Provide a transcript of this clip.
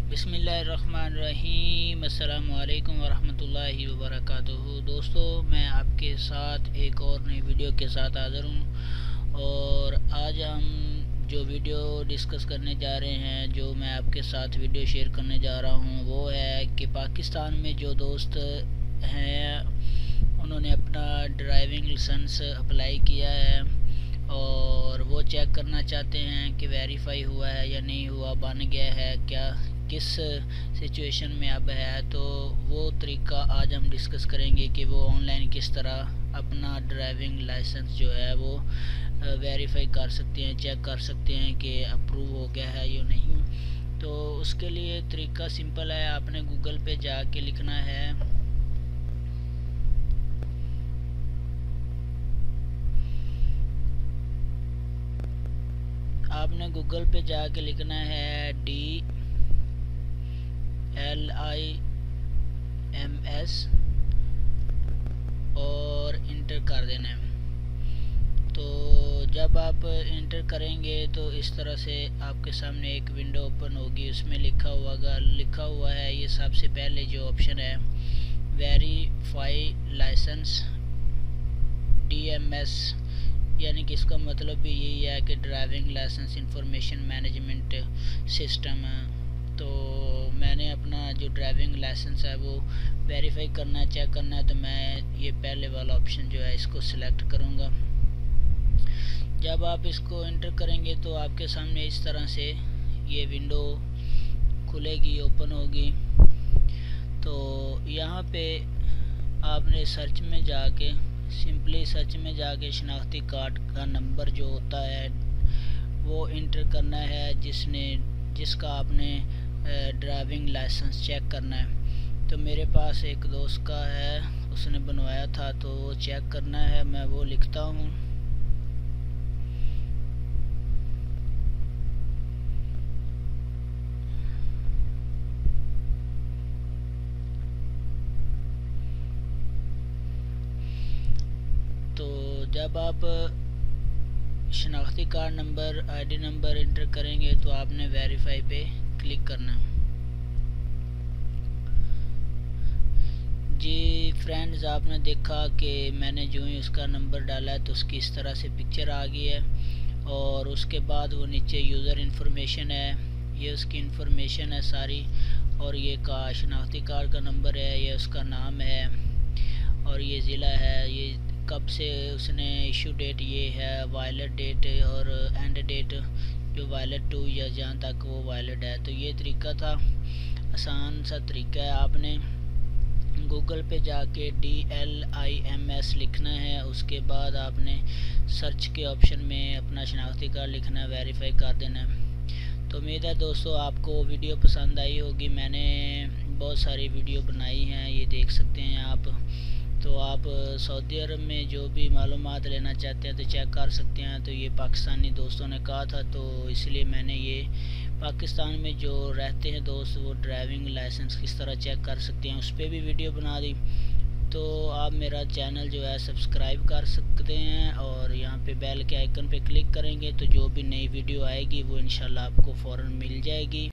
बिस्मिल्लाहिर्रहमानिर्रहीम। अस्सलामुअलैकुम वरहमतुल्लाहि वबरकातुहू। दोस्तों, मैं आपके साथ एक और नई वीडियो के साथ हाज़िर हूँ और आज हम जो वीडियो डिस्कस करने जा रहे हैं, जो मैं आपके साथ वीडियो शेयर करने जा रहा हूँ, वो है कि पाकिस्तान में जो दोस्त हैं उन्होंने अपना ड्राइविंग लाइसेंस अप्लाई किया है और वो चेक करना चाहते हैं कि वेरीफाई हुआ है या नहीं हुआ, बन गया है क्या, किस सिचुएशन में अब है। तो वो तरीका आज हम डिस्कस करेंगे कि वो ऑनलाइन किस तरह अपना ड्राइविंग लाइसेंस जो है वो वेरीफाई कर सकते हैं, चेक कर सकते हैं कि अप्रूव हो गया है या नहीं। तो उसके लिए तरीका सिंपल है। आपने गूगल पे जाके लिखना है DLIMS और इंटर कर देना है। तो जब आप इंटर करेंगे तो इस तरह से आपके सामने एक विंडो ओपन होगी। उसमें लिखा हुआ है ये सबसे पहले जो ऑप्शन है, वेरीफाई लाइसेंस DMS, यानी कि इसका मतलब भी यही है कि driving licence information management system. तो मैंने अपना जो ड्राइविंग लाइसेंस है वो वेरीफाई करना है, चेक करना है, तो मैं ये पहले वाला ऑप्शन जो है इसको सिलेक्ट करूँगा। जब आप इसको एंटर करेंगे तो आपके सामने इस तरह से ये विंडो खुलेगी, ओपन होगी। तो यहाँ पे आपने सर्च में जाके शनाख्ती कार्ड का नंबर जो होता है वो इंटर करना है, जिसका आपने ड्राइविंग लाइसेंस चेक करना है। तो मेरे पास एक दोस्त का है, उसने बनवाया था, तो वो चेक करना है। मैं वो लिखता हूँ तो जब आप शनाख्ती card number, ID number enter करेंगे तो आपने वेरीफाई पे क्लिक करना है। जी फ्रेंड्स, आपने देखा कि मैंने जो ही उसका नंबर डाला है तो उसकी इस तरह से पिक्चर आ गई है और उसके बाद वो नीचे यूज़र इन्फॉर्मेशन है, ये उसकी इन्फॉर्मेशन है सारी, और ये का शनाख्ती कार्ड का नंबर है, ये उसका नाम है और ये ज़िला है, ये कब से उसने इशू डेट ये है, वायलेट डेट और एंड डेट जो वायलेट 2 या जहाँ तक वो वायलेट है। तो ये तरीका था, आसान सा तरीका है। आपने गूगल पे जाके DLIMS लिखना है, उसके बाद आपने सर्च के ऑप्शन में अपना शनाख्ती कार्ड लिखना है, वेरीफाई कर देना है। तो उम्मीद है दोस्तों आपको वीडियो पसंद आई होगी। मैंने बहुत सारी वीडियो बनाई हैं, ये देख सकते हैं आप। तो आप सऊदी अरब में जो भी मालूमात लेना चाहते हैं तो चेक कर सकते हैं। तो ये पाकिस्तानी दोस्तों ने कहा था, तो इसलिए मैंने ये पाकिस्तान में जो रहते हैं दोस्त वो ड्राइविंग लाइसेंस किस तरह चेक कर सकते हैं उस पर भी वीडियो बना दी। तो आप मेरा चैनल जो है सब्सक्राइब कर सकते हैं और यहाँ पे बेल के आइकन पे क्लिक करेंगे तो जो भी नई वीडियो आएगी वो इंशाल्लाह आपको फ़ौरन मिल जाएगी।